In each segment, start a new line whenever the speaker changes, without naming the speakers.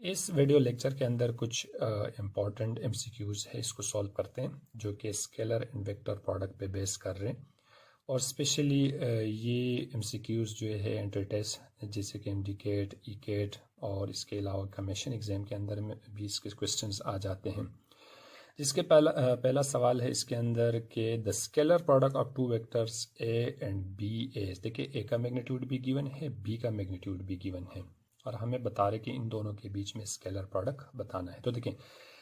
इस video lecture के अंदर कुछ इम्पॉर्टेंट एमसीक्यूज है, इसको सॉल्व करते हैं जो कि स्केलर एंड वेक्टर प्रोडक्ट पे बेस कर रहे हैं। और स्पेशली ये एमसीक्यूज जो है एंट्री टेस्ट जैसे कि एमडीकेट, ईकेट और इसके अलावा कमीशन एग्जाम के अंदर में भी इसके क्वेश्चंस आ जाते हैं। जिसके पहला सवाल है इसके अंदर के the scalar product of two vectors A and B A. देखिए ए का मैग्नीट्यूड भी गिवन है, बी का मैग्नीट्यूड भी गिवन है और हमें बता रहे कि इन दोनों के बीच में स्केलर प्रोडक्ट बताना है। तो देखिए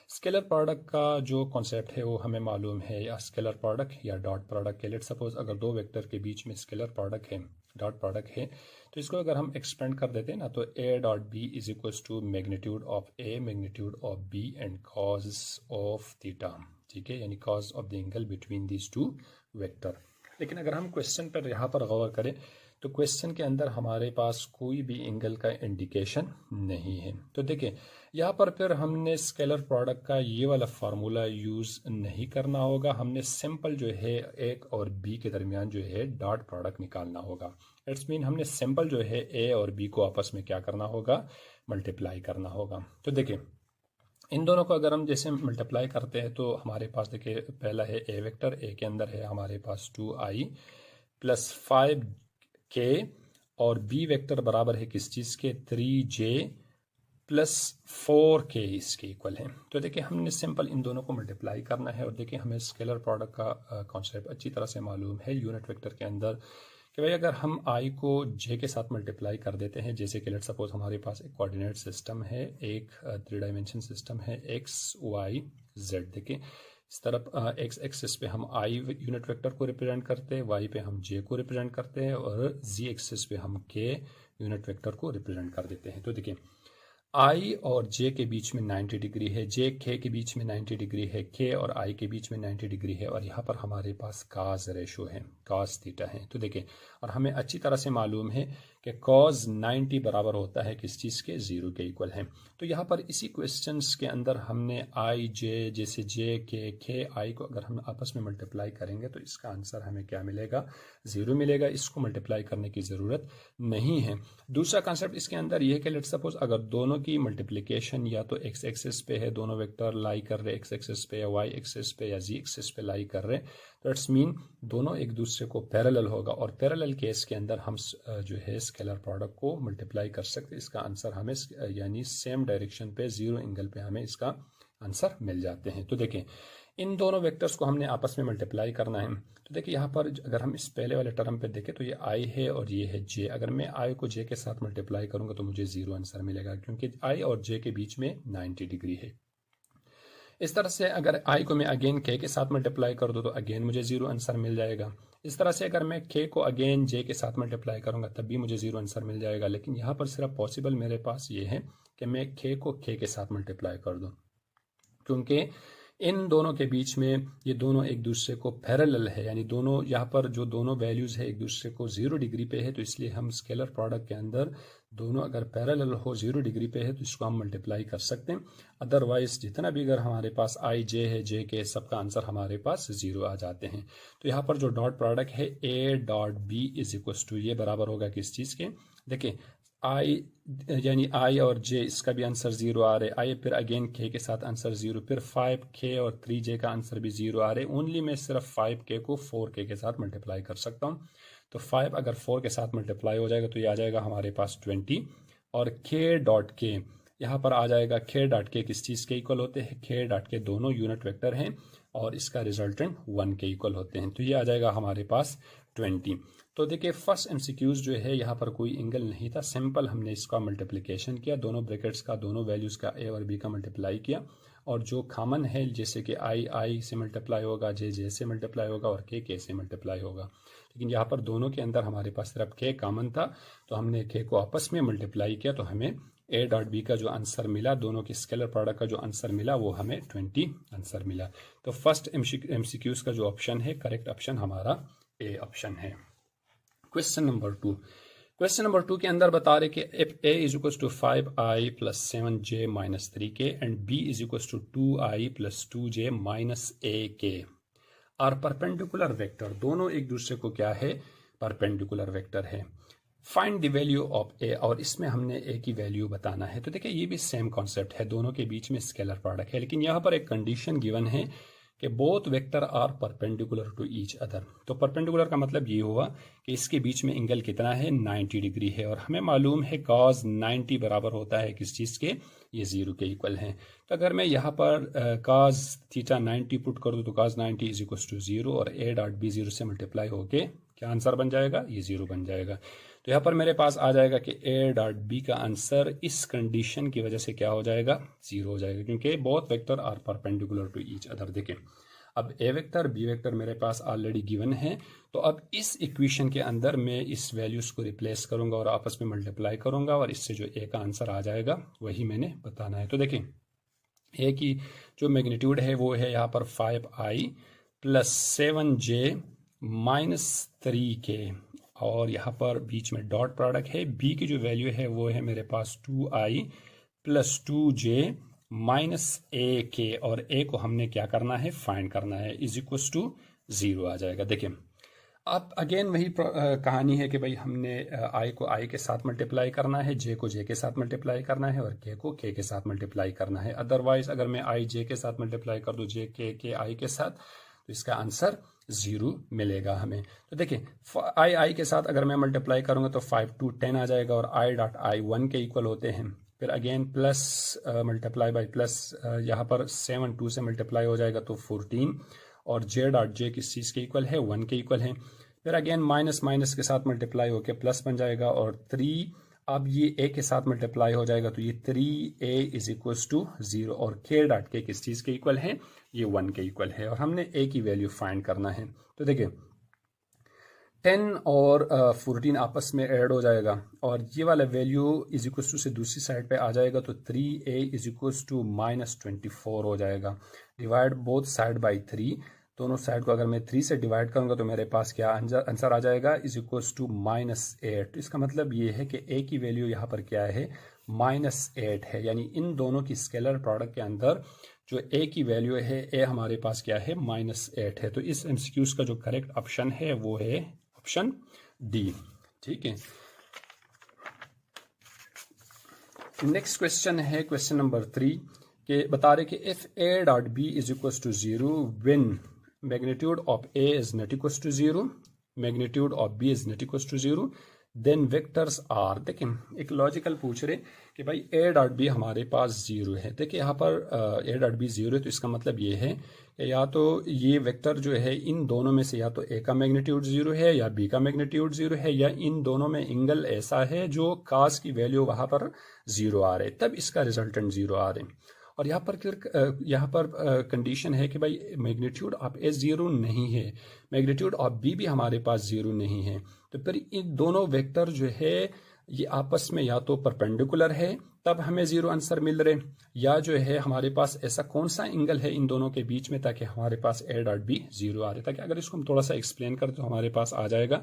स्केलर प्रोडक्ट का जो कॉन्सेप्ट है वो हमें मालूम है, या स्केलर प्रोडक्ट या डॉट प्रोडक्ट के। लेट सपोज अगर दो वेक्टर के बीच में स्केलर प्रोडक्ट है, डॉट प्रोडक्ट है, तो इसको अगर हम एक्सपेंड कर देते हैं ना, तो a dot b is equals to magnitude of A magnitude of b and cos of theta. ठीक है, यानी cos of the angle between these two vector. लेकिन अगर हम क्वेश्चन पर यहाँ पर गौर करें तो क्वेश्चन के अंदर हमारे पास कोई भी एंगल का इंडिकेशन नहीं है। तो देखिए यहाँ पर फिर हमने स्केलर प्रोडक्ट का ये वाला फार्मूला यूज नहीं करना होगा, हमने सिंपल जो है एक और बी के दरमियान जो है डॉट प्रोडक्ट निकालना होगा। इट्स मीन हमने सिंपल जो है ए और बी को आपस में क्या करना होगा, मल्टीप्लाई करना होगा। तो देखिए इन दोनों को अगर हम जैसे मल्टीप्लाई करते हैं तो हमारे पास देखिए पहला है ए वेक्टर, ए के अंदर है हमारे पास 2i प्लस 5k और बी वेक्टर बराबर है किस चीज़ के, 3j प्लस 4k इसके इक्वल है। तो देखिए हमने सिंपल इन दोनों को मल्टीप्लाई करना है और देखिए हमें स्केलर प्रोडक्ट का कॉन्सेप्ट अच्छी तरह से मालूम है यूनिट वेक्टर के अंदर कि भाई अगर हम i को j के साथ मल्टीप्लाई कर देते हैं, जैसे कि लेट सपोज हमारे पास एक कोऑर्डिनेट सिस्टम है, एक 3 डायमेंशन सिस्टम है x y z। देखिए इस तरफ x एक्सिस पे हम i यूनिट वेक्टर को रिप्रेजेंट करते हैं, y पे हम j को रिप्रेजेंट करते हैं और z एक्सिस पे हम k यूनिट वेक्टर को रिप्रेजेंट कर देते हैं। तो देखिए i और j के बीच में 90 डिग्री है, j k के बीच में 90 डिग्री है, k और i के बीच में 90 डिग्री है और यहाँ पर हमारे पास cos रेशो है, cos थीटा है। तो देखिए और हमें अच्छी तरह से मालूम है कि cos 90 बराबर होता है किस चीज़ के, 0 के इक्वल है। तो यहाँ पर इसी क्वेश्चंस के अंदर हमने i j जैसे j k i को अगर हम आपस में मल्टीप्लाई करेंगे तो इसका आंसर हमें क्या मिलेगा, 0 मिलेगा। इसको मल्टीप्लाई करने की ज़रूरत नहीं है। दूसरा कॉन्सेप्ट इसके अंदर यह है कि लेट सपोज अगर दोनों की मल्टीप्लिकेशन या तो x एक्सिस पे है, दोनों वेक्टर लाई कर रहे x एक्सिस पे या y एक्सिस पे या z एक्सिस पे लाई कर रहे, तो इट्स मीन दोनों एक दूसरे को पैरेलल होगा और पैरेलल केस के अंदर हम जो है स्केलर प्रोडक्ट को मल्टीप्लाई कर सकते। इसका आंसर हमें यानी सेम डायरेक्शन पे 0 एंगल पे हमें इसका आंसर मिल जाते हैं। तो देखें इन दोनों वेक्टर्स को हमने आपस में मल्टीप्लाई करना है। तो देखिए यहाँ पर अगर हम इस पहले वाले टर्म पे देखें तो ये i है और ये है j। अगर मैं i को j के साथ मल्टीप्लाई करूंगा तो मुझे 0 आंसर मिलेगा क्योंकि i और j के बीच में 90 डिग्री है। इस तरह से अगर i को मैं अगेन k के साथ मल्टीप्लाई कर दूँ तो अगेन मुझे 0 आंसर मिल जाएगा। इस तरह से अगर मैं k को अगेन j के साथ मल्टीप्लाई करूंगा तब भी मुझे 0 आंसर मिल जाएगा। लेकिन यहाँ पर सिर्फ पॉसिबल मेरे पास ये है कि मैं k को k के साथ मल्टीप्लाई कर दूँ, क्योंकि इन दोनों के बीच में ये दोनों एक दूसरे को पैरेलल है, यानी दोनों यहाँ पर जो दोनों वैल्यूज है एक दूसरे को 0 डिग्री पे है। तो इसलिए हम स्केलर प्रोडक्ट के अंदर दोनों अगर पैरेलल हो 0 डिग्री पे है तो इसको हम मल्टीप्लाई कर सकते हैं। अदरवाइज जितना भी अगर हमारे पास i j है, j के सबका आंसर हमारे पास 0 आ जाते हैं। तो यहाँ पर जो डॉट प्रोडक्ट है a dot b is equal to ये बराबर होगा किस चीज़ के, देखिए i यानी i और j इसका भी आंसर 0 आ रहे, i फिर अगेन k के साथ आंसर 0, फिर 5k और 3j का आंसर भी 0 आ रहे। ओनली मैं सिर्फ 5k को 4k के साथ मल्टीप्लाई कर सकता हूँ। तो 5 अगर 4 के साथ मल्टीप्लाई हो जाएगा तो ये आ जाएगा हमारे पास 20 और k डॉट k यहाँ पर आ जाएगा। k डॉट k किस चीज़ के इक्वल होते हैं, k डॉट k दोनों यूनिट वेक्टर हैं और इसका रिजल्टेंट 1 के इक्वल होते हैं। तो ये आ जाएगा हमारे पास 20। तो देखिए फर्स्ट एमसीक्यूज जो है यहाँ पर कोई एंगल नहीं था, सिंपल हमने इसका मल्टीप्लिकेशन किया, दोनों ब्रैकेट्स का दोनों वैल्यूज़ का a और b का मल्टीप्लाई किया और जो कॉमन है जैसे कि i से मल्टीप्लाई होगा, j से मल्टीप्लाई होगा और k से मल्टीप्लाई होगा। लेकिन यहाँ पर दोनों के अंदर हमारे पास सिर्फ k कॉमन था तो हमने k को आपस में मल्टीप्लाई किया तो हमें a डॉट b का जो आंसर मिला, दोनों की स्केलर प्रोडक्ट का जो आंसर मिला वो हमें 20 आंसर मिला। तो फर्स्ट एमसीक्यूज का जो ऑप्शन है करेक्ट ऑप्शन हमारा ए ऑप्शन है। क्वेश्चन नंबर 2 के अंदर बता रहे कि if a is equal to 5i plus 7j minus 3k and b is equal to 2i plus 2j minus ak are perpendicular vector, दोनों एक दूसरे को क्या है, परपेंडिकुलर वेक्टर है। Find the value of a, और इसमें हमने ए की वैल्यू बताना है। तो देखिए ये भी सेम कॉन्सेप्ट है, दोनों के बीच में स्केलर प्रोडक्ट है, लेकिन यहाँ पर एक कंडीशन गिवन है कि both vector are perpendicular to each other. तो परपेंडिकुलर का मतलब ये हुआ कि इसके बीच में एंगल कितना है, 90 डिग्री है, और हमें मालूम है cos 90 बराबर होता है किस चीज़ के, ये 0 के इक्वल है। तो अगर मैं यहाँ पर cos थीटा 90 पुट कर दूँ तो cos 90 इज इक्वल टू 0, और a डॉट बी 0 से मल्टीप्लाई होके क्या आंसर बन जाएगा, ये 0 बन जाएगा। तो यहाँ पर मेरे पास आ जाएगा कि a डॉट बी का आंसर इस कंडीशन की वजह से क्या हो जाएगा, 0 हो जाएगा, क्योंकि both vector are perpendicular to each other. देखें अब ए वेक्टर बी वेक्टर मेरे पास ऑलरेडी गिवन है, तो अब इस इक्वेशन के अंदर मैं इस वैल्यूज को रिप्लेस करूंगा और आपस में मल्टीप्लाई करूंगा, और इससे जो ए का आंसर आ जाएगा वही मैंने बताना है। तो देखें ए की जो मैग्नीट्यूड है वो है यहाँ पर 5i plus 7j minus 3k, और यहाँ पर बीच में डॉट प्रोडक्ट है। बी की जो वैल्यू है वो है मेरे पास 2i प्लस 2j माइनस ए के, और ए को हमने क्या करना है, फाइंड करना है, इज इक्वल टू 0 आ जाएगा। देखिए अब अगेन वही कहानी है कि भाई हमने आई को आई के साथ मल्टीप्लाई करना है, जे को जे के साथ मल्टीप्लाई करना है, और के को के के साथ मल्टीप्लाई करना है। अदरवाइज अगर मैं आई जे के साथ मल्टीप्लाई कर दूं जे के आई के साथ, तो इसका आंसर 0 मिलेगा हमें। तो देखिए आई के साथ अगर मैं मल्टीप्लाई करूंगा तो 5 to 10 आ जाएगा, और आई डॉट आई 1 के इक्वल होते हैं। फिर again plus multiply by plus, यहाँ पर 7 2 से मल्टीप्लाई हो जाएगा तो 14, और जे डॉट जे किस चीज़ के इक्वल है, 1 के इक्वल है। फिर अगेन माइनस माइनस के साथ मल्टीप्लाई होकर प्लस बन जाएगा, और 3 अब ये ए के साथ मल्टीप्लाई हो जाएगा तो ये 3a इज इक्वल टू 0, और के डॉट के किस चीज़ के इक्वल है, ये 1 के इक्वल है, और हमने ए की वैल्यू फाइंड करना है। तो देखिए 10 और 14 आपस में ऐड हो जाएगा, और ये वाला वैल्यू इज इक्वल टू से दूसरी साइड पे आ जाएगा, तो 3a is equal to minus 24 हो जाएगा। डिवाइड बोथ साइड बाई 3, दोनों साइड को अगर मैं 3 से डिवाइड करूंगा तो मेरे पास क्या आंसर आ जाएगा, इज इक्वल टू -8। इसका मतलब ये है कि a की वैल्यू यहाँ पर क्या है, -8 है, यानी इन दोनों की स्केलर प्रोडक्ट के अंदर जो a की वैल्यू है, a हमारे पास क्या है, -8 है। तो इस एमसीक्यूज का जो करेक्ट ऑप्शन है वो है ऑप्शन डी। ठीक है, नेक्स्ट क्वेश्चन है क्वेश्चन नंबर 3 के बता रहे कि if a dot b is equal to 0 when magnitude of a is not equal to 0, magnitude of b is not equal to 0, then vectors are. देखिए एक logical पूछ रहे कि भाई a डॉट बी हमारे पास 0 है। देखिए यहाँ पर a डॉट बी 0 है, तो इसका मतलब ये है कि या तो ये वेक्टर जो है इन दोनों में से या तो a का मैग्नीट्यूड 0 है या b का मैग्नीट्यूड 0 है, या इन दोनों में एंगल ऐसा है जो cos की वैल्यू वहाँ पर 0 आ रहे, तब इसका रिजल्टेंट 0 आ रहे। और यहाँ पर कंडीशन है कि भाई मैग्नीट्यूड ऑफ ए 0 नहीं है, मैग्नीट्यूड ऑफ बी भी हमारे पास 0 नहीं है, तो फिर इन दोनों वेक्टर जो है ये आपस में या तो परपेंडिकुलर है तब हमें 0 आंसर मिल रहे, या जो है हमारे पास ऐसा कौन सा एंगल है इन दोनों के बीच में ताकि हमारे पास a डॉट बी 0 आ रहे। ताकि अगर इसको हम थोड़ा सा एक्सप्लेन करें तो हमारे पास आ जाएगा,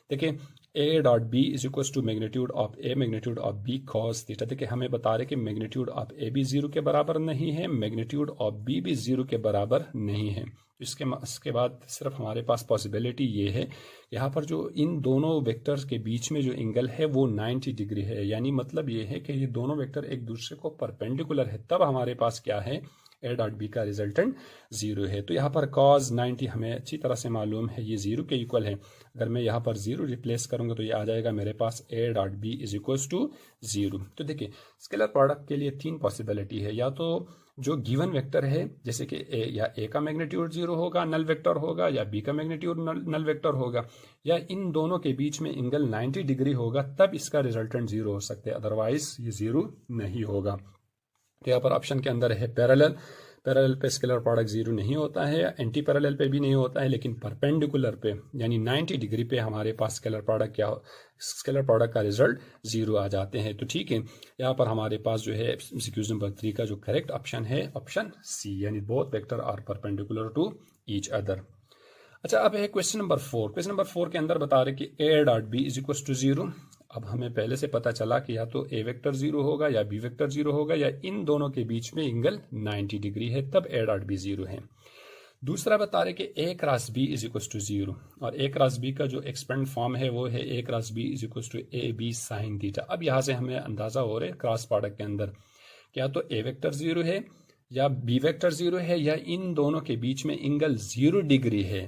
देखिए a dot b is equal to magnitude of a magnitude of b cos theta. देखिए हमें बता रहे कि मैग्नीट्यूड ऑफ a भी 0 के बराबर नहीं है, मैग्नीट्यूड ऑफ b भी 0 के बराबर नहीं है। इसके बाद सिर्फ हमारे पास पॉसिबिलिटी ये है, यहाँ पर जो इन दोनों वेक्टर्स के बीच में जो एंगल है वो 90 डिग्री है, यानी मतलब ये है कि ये दोनों वेक्टर एक दूसरे को परपेंडिकुलर है, तब हमारे पास क्या है, a डॉट बी का रिजल्टेंट 0 है। तो यहाँ पर cos 90 हमें अच्छी तरह से मालूम है ये 0 के इक्वल है। अगर मैं यहाँ पर 0 रिप्लेस करूंगा तो ये आ जाएगा मेरे पास a dot b is equal to 0। तो देखिए स्केलर प्रोडक्ट के लिए 3 पॉसिबिलिटी है, या तो जो गिवन वेक्टर है जैसे कि a का मैग्नीट्यूड 0 होगा, नल वेक्टर होगा, या b का मैग्नीट्यूड नल वेक्टर होगा, या इन दोनों के बीच में एंगल 90 डिग्री होगा, तब इसका रिजल्टेंट 0 हो सकता है, अदरवाइज ये 0 नहीं होगा। तो यहाँ पर ऑप्शन के अंदर है पैरेलल, पैरेलल पे स्केलर प्रोडक्ट 0 नहीं होता है, एंटी पैरेलल पे भी नहीं होता है, लेकिन परपेंडिकुलर पे यानी 90 डिग्री पे हमारे पास स्केलर प्रोडक्ट का रिजल्ट 0 आ जाते हैं। तो ठीक है, यहाँ पर हमारे पास जो है एमसीक्यूज नंबर 3 का जो करेक्ट ऑप्शन है ऑप्शन सी, यानी both vector are perpendicular to each other. अच्छा अब है क्वेश्चन नंबर 4। क्वेश्चन नंबर 4 के अंदर बता रहे कि a dot b is equal to 0। अब हमें पहले से पता चला कि या तो a वेक्टर 0 होगा या b वेक्टर 0 होगा, या इन दोनों के बीच में एंगल 90 डिग्री है, तब a डॉट बी 0 है। दूसरा बता रहे कि A cross B is equal to 0 और ए क्रॉस बी का जो एक्सपेंड फॉर्म है वो है A cross B is equal to A B sine theta. अब यहाँ से हमें अंदाजा हो रहा है क्रॉस प्रोडक्ट के अंदर क्या तो ए वेक्टर 0 है या बी वेक्टर 0 है या इन दोनों के बीच में एंगल 0 डिग्री है,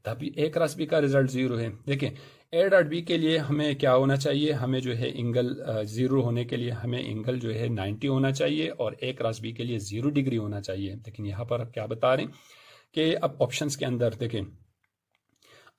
तभी ए क्रॉस बी का रिजल्ट 0 है। देखिए ए डॉट बी के लिए हमें क्या होना चाहिए, हमें जो है एंगल 0 होने के लिए हमें एंगल जो है 90 होना चाहिए और ए क्रॉस बी के लिए 0 डिग्री होना चाहिए। लेकिन यहाँ पर क्या बता रहे हैं कि अब ऑप्शंस के अंदर देखें,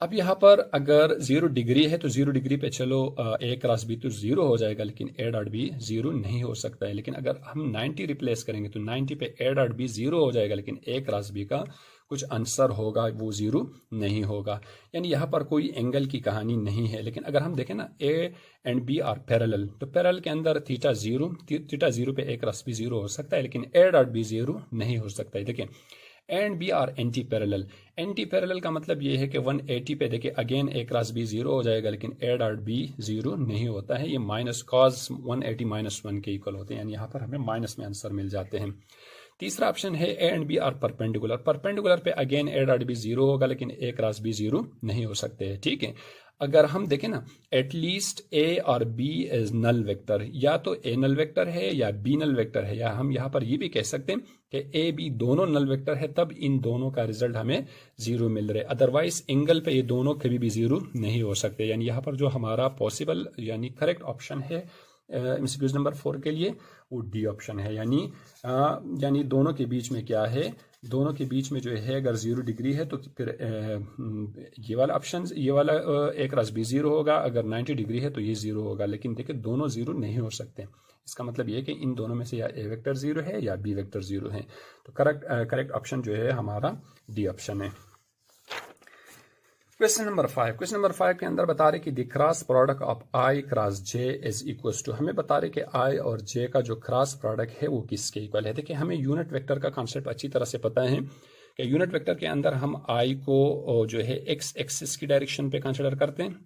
अब यहाँ पर अगर 0 डिग्री है तो 0 डिग्री पे चलो ए क्रॉस बी तो 0 हो जाएगा, लेकिन ए डॉट बी 0 नहीं हो सकता है। लेकिन अगर हम 90 रिप्लेस करेंगे तो 90 पे ए डॉट बी 0 हो जाएगा, लेकिन ए क्रॉस बी का कुछ आंसर होगा वो 0 नहीं होगा। यानी यहाँ पर कोई एंगल की कहानी नहीं है। लेकिन अगर हम देखें ना a and b are parallel, तो पैरेलल के अंदर थीटा 0 पे ए क्रॉस बी 0 हो सकता है, लेकिन ए डॉट बी 0 नहीं हो सकता है। देखिए and b are anti parallel. Anti parallel का मतलब ये है कि 180 पे देखिए अगेन ए क्रॉस बी 0 हो जाएगा, लेकिन ए डॉट बी 0 नहीं होता है। ये माइनस कॉस 180 माइनस 1 के इक्वल होते हैं, यानी यहाँ पर हमें माइनस में आंसर मिल जाते हैं। तीसरा ऑप्शन है a and b are perpendicular. Perpendicular पे अगेन ए डॉट बी 0 होगा, लेकिन ए क्रॉस बी 0 नहीं हो सकते हैं। ठीक है, अगर हम देखें ना एटलीस्ट ए और बी इज नल वेक्टर, या तो ए नल वेक्टर है या बी नल वेक्टर है, या हम यहाँ पर ये भी कह सकते हैं कि ए बी दोनों नल वेक्टर है, तब इन दोनों का रिजल्ट हमें 0 मिल रहा है। अदरवाइज एंगल पे ये दोनों कभी भी 0 नहीं हो सकते। यानी यहाँ पर जो हमारा पॉसिबल यानी करेक्ट ऑप्शन है एमसीक्यूज नंबर 4 के लिए वो डी ऑप्शन है। यानी दोनों के बीच में क्या है, दोनों के बीच में जो है अगर 0 डिग्री है तो फिर ये वाला ऑप्शन, ये वाला ए क्रॉस बी 0 होगा, अगर 90 डिग्री है तो ये 0 होगा। लेकिन देखिए दोनों 0 नहीं हो सकते। इसका मतलब ये है कि इन दोनों में से या ए वेक्टर 0 है या बी वेक्टर 0 है। तो करेक्ट ऑप्शन जो है हमारा डी ऑप्शन है। क्वेश्चन नंबर 5 के अंदर बता रहे कि the cross product of i cross j is equal to, हमें बता रहे कि आई और जे का जो क्रॉस प्रोडक्ट है वो किसके इक्वल है। देखिए हमें यूनिट वेक्टर का कॉन्सेप्ट अच्छी तरह से पता है कि यूनिट वेक्टर के अंदर हम आई को जो है एक्स एक्सिस की डायरेक्शन पे कंसिडर करते हैं,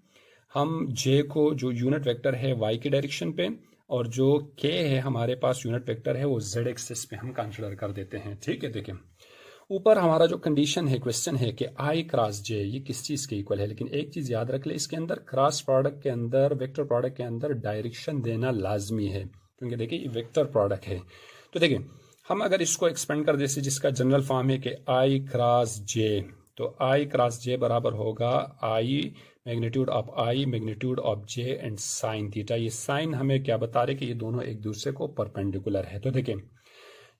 हम जे को जो यूनिट वेक्टर है वाई की डायरेक्शन पे, और जो के है हमारे पास यूनिट वेक्टर है वो जेड एक्सिस पे हम कंसिडर कर देते हैं। ठीक है, देखिए ऊपर हमारा जो कंडीशन है, क्वेश्चन है कि आई क्रॉस जे ये किस चीज के इक्वल है। लेकिन एक चीज याद रख ले, इसके अंदर क्रॉस प्रोडक्ट के अंदर, वेक्टर प्रोडक्ट के अंदर डायरेक्शन देना लाजमी है, क्योंकि देखिए ये वेक्टर प्रोडक्ट है। तो देखिए हम अगर इसको एक्सपेंड कर जैसे जिसका जनरल फॉर्म है कि आई क्रॉस जे, तो आई क्रॉस जे बराबर होगा I magnitude of I magnitude of J and sine theta. ये साइन हमें क्या बता रहे कि ये दोनों एक दूसरे को परपेंडिकुलर है। तो देखिए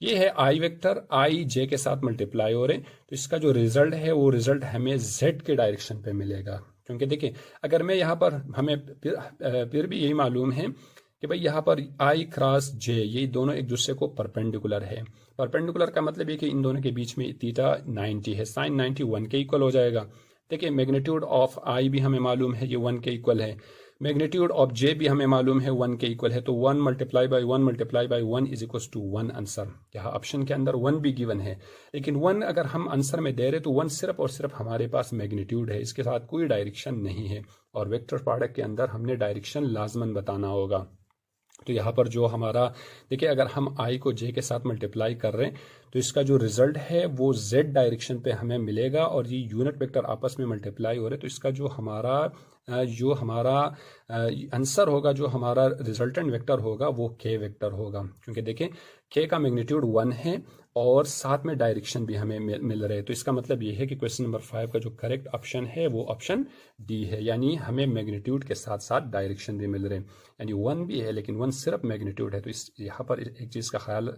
ये है आई वेक्टर, आई जे के साथ मल्टीप्लाई हो रहे, तो इसका जो रिजल्ट है वो रिजल्ट हमें जेड के डायरेक्शन पे मिलेगा। क्योंकि देखिए अगर मैं यहाँ पर, हमें फिर भी यही मालूम है कि भाई यहाँ पर आई क्रॉस जे ये दोनों एक दूसरे को परपेंडिकुलर है। परपेंडिकुलर का मतलब ये कि इन दोनों के बीच में थीटा 90 है, साइन 90 1 के इक्वल हो जाएगा। देखिए मैग्नीट्यूड ऑफ आई भी हमें मालूम है ये 1 के इक्वल है, मैग्नीट्यूड ऑफ जे भी हमें मालूम है 1 के इक्वल है, तो 1 multiply by 1 is equal to 1 answer. यहाँ ऑप्शन के अंदर 1 भी गिवन है, लेकिन 1 अगर हम आंसर में दे रहे तो 1 सिर्फ और सिर्फ हमारे पास मैग्नीट्यूड है, इसके साथ कोई डायरेक्शन नहीं है। और वेक्टर प्रोडक्ट के अंदर हमने डायरेक्शन लाजमन बताना होगा। तो यहाँ पर जो हमारा देखिए अगर हम आई को जे के साथ मल्टीप्लाई कर रहे हैं तो इसका जो रिजल्ट है वो जेड डायरेक्शन पे हमें मिलेगा, और ये यूनिट वेक्टर आपस में मल्टीप्लाई हो रहे हैं, तो इसका जो हमारा आंसर होगा, जो हमारा रिजल्टेंट वेक्टर होगा वो के वेक्टर होगा। क्योंकि देखें के का मैग्नीट्यूड 1 है और साथ में डायरेक्शन भी हमें मिल रहे हैं। तो इसका मतलब ये है कि क्वेश्चन नंबर 5 का जो करेक्ट ऑप्शन है वो ऑप्शन डी है, यानी हमें मैग्नीट्यूड के साथ साथ डायरेक्शन भी मिल रहे हैं। यानी 1 भी है लेकिन 1 सिर्फ मैग्नीट्यूड है। तो इस यहाँ पर एक चीज़ का ख्याल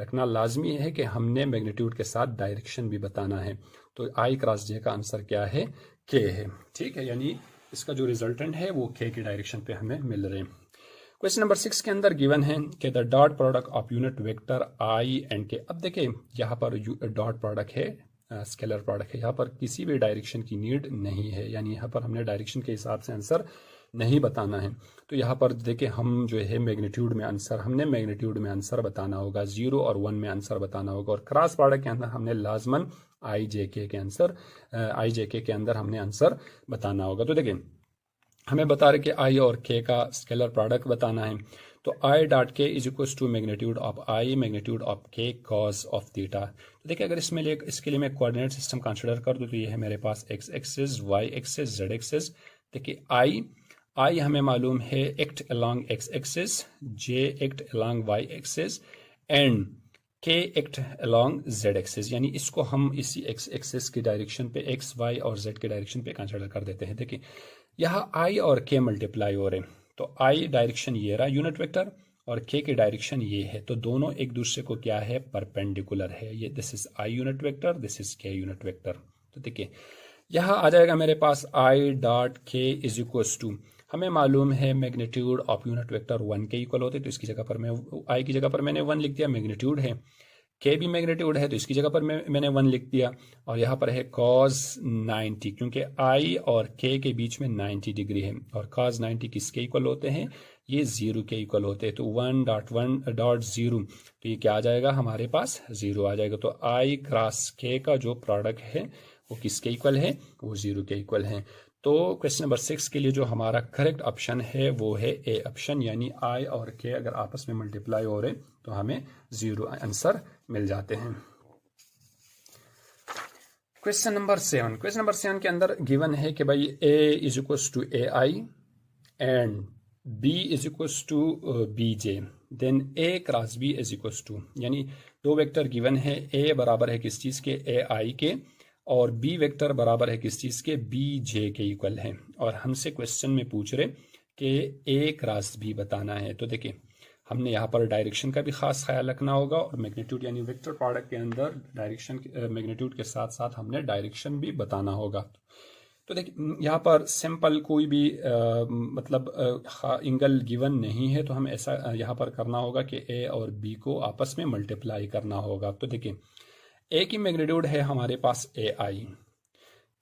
रखना लाजमी है कि हमने मैग्नीट्यूड के साथ डायरेक्शन भी बताना है। तो आई क्रॉस जे का आंसर क्या है, के है। ठीक है, यानी इसका जो रिजल्टेंट है वो के की डायरेक्शन पे हमें मिल रहे हैं। क्वेश्चन नंबर 6 के अंदर गिवन है कि the dot product of unit vector I and के। अब देखिए यहाँ पर डॉट प्रोडक्ट है, स्केलर प्रोडक्ट है, यहाँ पर किसी भी डायरेक्शन की नीड नहीं है, यानी यहाँ पर हमने डायरेक्शन के हिसाब से आंसर नहीं बताना है। तो यहाँ पर देखिए हम जो है मैग्नीट्यूड में आंसर बताना होगा, 0 और 1 में आंसर बताना होगा, और क्रॉस प्रोडक्ट के अंदर हमने लाजमन आई जे के अंदर हमने आंसर बताना होगा। तो देखिए हमें बता रहे कि आई और के का स्केलर प्रोडक्ट बताना है, तो तो i dot k is equal to magnitude of I magnitude of k cos of theta. तो देखिए अगर इसके लिए मैं कोऑर्डिनेट सिस्टम कंसिडर कर दूं तो ये है मेरे पास X axis, Y axis, Z axis. देखिए आई हमें मालूम है act along X axis, J act along Y axis and K act along Z axis, यानी इसको हम इसी एक्स एक्सिस की डायरेक्शन पे एक्स वाई और जेड के डायरेक्शन पे कंसिडर कर देते हैं। देखिए यहाँ आई और के मल्टीप्लाई हो रहे हैं, तो आई डायरेक्शन ये रहा यूनिट वेक्टर और के की डायरेक्शन ये है, तो दोनों एक दूसरे को क्या है, परपेंडिकुलर है। ये this is I unit vector, this is के यूनिट वेक्टर। तो देखिए यहाँ आ जाएगा मेरे पास आई dot k is equal to, हमें मालूम है मैग्नीट्यूड ऑफ यूनिट वेक्टर 1 के इक्वल होते, तो इसकी जगह पर मैं आई की जगह पर मैंने 1 लिख दिया, मैग्नीट्यूड है, के भी मैग्नीट्यूड है तो इसकी जगह पर मैंने 1 लिख दिया, और यहाँ पर है cos 90, क्योंकि आई और के बीच में 90 डिग्री है और cos 90 किसके इक्वल होते हैं, ये 0 के इक्वल होते हैं। तो 1.1.0, तो ये क्या आ जाएगा, हमारे पास 0 आ जाएगा। तो आई क्रॉस के का जो प्रोडक्ट है वो किसके इक्वल है, वो 0 के इक्वल है। तो क्वेश्चन नंबर 6 के लिए जो हमारा करेक्ट ऑप्शन है वो है ए ऑप्शन, यानी आई और के अगर आपस में मल्टीप्लाई हो रहे तो हमें 0 आंसर मिल जाते हैं। क्वेश्चन नंबर 7 के अंदर गिवन है कि भाई A is equal to A I and B is equal to B J, then A cross B is equal to, यानी दो वेक्टर गिवन है, ए बराबर है किस चीज के, ए आई के, और बी वेक्टर बराबर है किस चीज के, बी जे के इक्वल है, और हमसे क्वेश्चन में पूछ रहे कि ए क्रॉस बी बताना है। तो देखिए हमने यहाँ पर डायरेक्शन का भी खास ख्याल रखना होगा और मैग्नीट्यूड यानी वेक्टर प्रोडक्ट के अंदर डायरेक्शन मैग्नीट्यूड के साथ साथ हमने डायरेक्शन भी बताना होगा। तो देखिए यहाँ पर सिंपल कोई भी एंगल गिवन नहीं है, तो हम ऐसा यहाँ पर करना होगा कि ए और बी को आपस में मल्टीप्लाई करना होगा। तो देखिए ए की मैग्नीट्यूड है हमारे पास ए आई,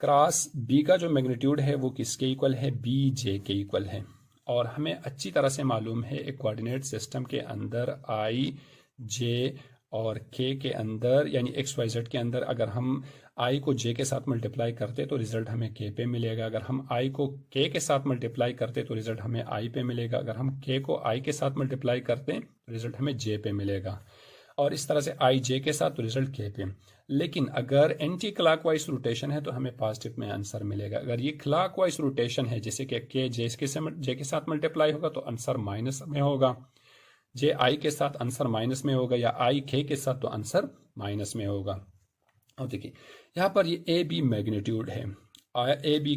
क्रॉस बी का जो मैग्नीट्यूड है वो किसके इक्वल है, बी जे के इक्वल है, और हमें अच्छी तरह से मालूम है एक कोऑर्डिनेट सिस्टम के अंदर आई जे और के अंदर यानी एक्स वाई जेड के अंदर अगर हम आई को जे के साथ मल्टीप्लाई करते तो रिजल्ट हमें के पे मिलेगा, अगर हम आई को के साथ मल्टीप्लाई करते तो रिजल्ट हमें आई पे मिलेगा, अगर हम के को आई के साथ मल्टीप्लाई करते तो रिजल्ट हमें जे पे मिलेगा, और इस तरह से आई जे के साथ तो रिजल्ट के पे। लेकिन अगर एंटी क्लॉकवाइज रोटेशन है तो हमें पॉजिटिव में आंसर मिलेगा। अगर ये क्लॉकवाइज रोटेशन है जैसे कि के जे के साथ मल्टीप्लाई होगा तो आंसर माइनस में होगा, जे आई के साथ आंसर माइनस में होगा, या आई के साथ तो आंसर माइनस में होगा। और देखिए यहाँ पर ये ए बी मैग्नीट्यूड है, ए बी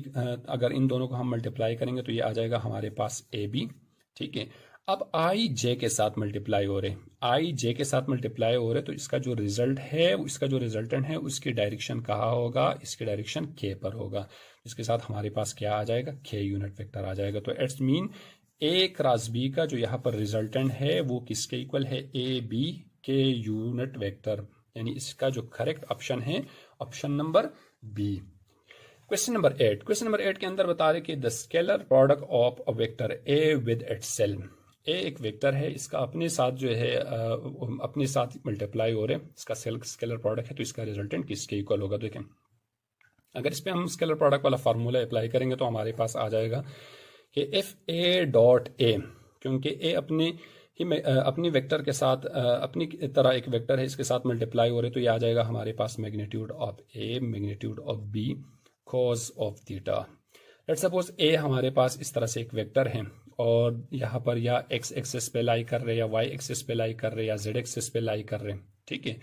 अगर इन दोनों को हम मल्टीप्लाई करेंगे तो ये आ जाएगा हमारे पास ए बी, ठीक है। अब आई जे के साथ मल्टीप्लाई हो रहे, आई जे के साथ मल्टीप्लाई हो रहे, तो इसका जो रिजल्ट है, इसका जो रिजल्टेंट है उसकी डायरेक्शन कहाँ होगा, इसकी डायरेक्शन के पर होगा, इसके साथ हमारे पास क्या आ जाएगा, के यूनिट वेक्टर आ जाएगा। तो it's mean a cross b का जो यहाँ पर रिजल्टेंट है वो किसके इक्वल है, ए बी के यूनिट वेक्टर, यानी इसका जो करेक्ट ऑप्शन है option number B. Question number 8 के अंदर बता रहे कि the scalar product of a vector A with itself, A एक वेक्टर है, इसका अपने साथ जो है अपने साथ मल्टीप्लाई हो रहे हैं, इसका स्केलर प्रोडक्ट है, तो इसका रिजल्टेंट किसके इक्वल होगा। देखें अगर इस पे हम स्केलर प्रोडक्ट वाला फार्मूला अप्लाई करेंगे तो हमारे पास आ जाएगा कि इफ ए डॉट ए, क्योंकि ए अपनी वेक्टर के साथ अपनी तरह एक वेक्टर है, इसके साथ मल्टीप्लाई हो रहे, तो ये आ जाएगा हमारे पास magnitude of A magnitude of B cos of theta. Let's suppose A हमारे पास इस तरह से एक वेक्टर है और यहाँ पर या एक्स एक्सिस पे लाई कर रहे, या वाई एक्सिस पे लाई कर रहे, या जेड एक्सिस पे लाई कर रहे, ठीक है,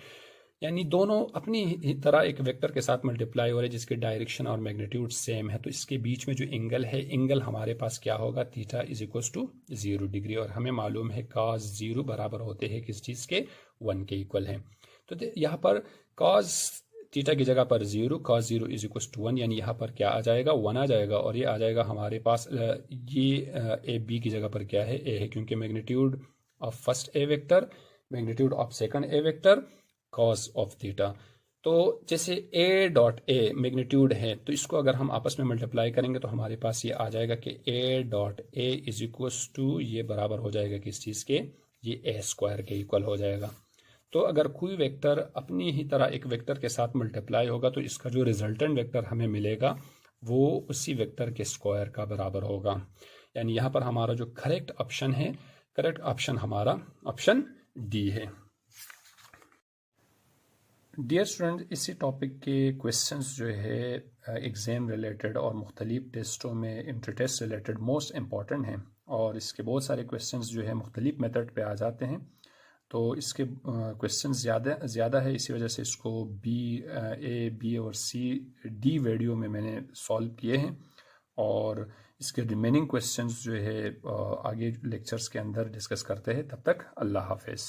यानी दोनों अपनी ही तरह एक वेक्टर के साथ मल्टीप्लाई हो रहे जिसकी डायरेक्शन और मैग्नीट्यूड सेम है, तो इसके बीच में जो एंगल है, एंगल हमारे पास क्या होगा, theta is equal to 0 degree, और हमें मालूम है cos 0 बराबर होते हैं किस चीज के, 1 के इक्वल है। तो यहाँ पर cos थीटा की जगह पर 0, cos 0 इज इक्वल टू 1, यानी यहाँ पर क्या आ जाएगा, 1 आ जाएगा, और ये आ जाएगा हमारे पास ये ए बी की जगह पर क्या है, ए है, क्योंकि magnitude of first A vector magnitude of second A vector cos of theta. तो जैसे a डॉट ए मैग्नीट्यूड है, तो इसको अगर हम आपस में मल्टीप्लाई करेंगे तो हमारे पास ये आ जाएगा कि a dot a is equal to, ये बराबर हो जाएगा किस चीज़ के, ये a स्क्वायर के इक्वल हो जाएगा। तो अगर कोई वेक्टर अपनी ही तरह एक वेक्टर के साथ मल्टीप्लाई होगा तो इसका जो रिजल्टेंट वेक्टर हमें मिलेगा वो उसी वेक्टर के स्क्वायर का बराबर होगा, यानी यहाँ पर हमारा जो करेक्ट ऑप्शन है, करेक्ट ऑप्शन हमारा ऑप्शन डी है। डियर स्टूडेंट, इसी टॉपिक के क्वेश्चंस जो है एग्ज़ाम रिलेटेड और मुख्तलिफ टेस्टों में inter test related most important हैं, और इसके बहुत सारे क्वेश्चंस जो है मुख्तलिफ मेथड पे आ जाते हैं। तो इसके क्वेश्चंस ज़्यादा है, इसी वजह से इसको बी और सी डी वीडियो में मैंने सॉल्व किए हैं, और इसके रिमेनिंग क्वेश्चंस जो है आगे लेक्चर्स के अंदर डिस्कस करते हैं। तब तक अल्लाह हाफिज़।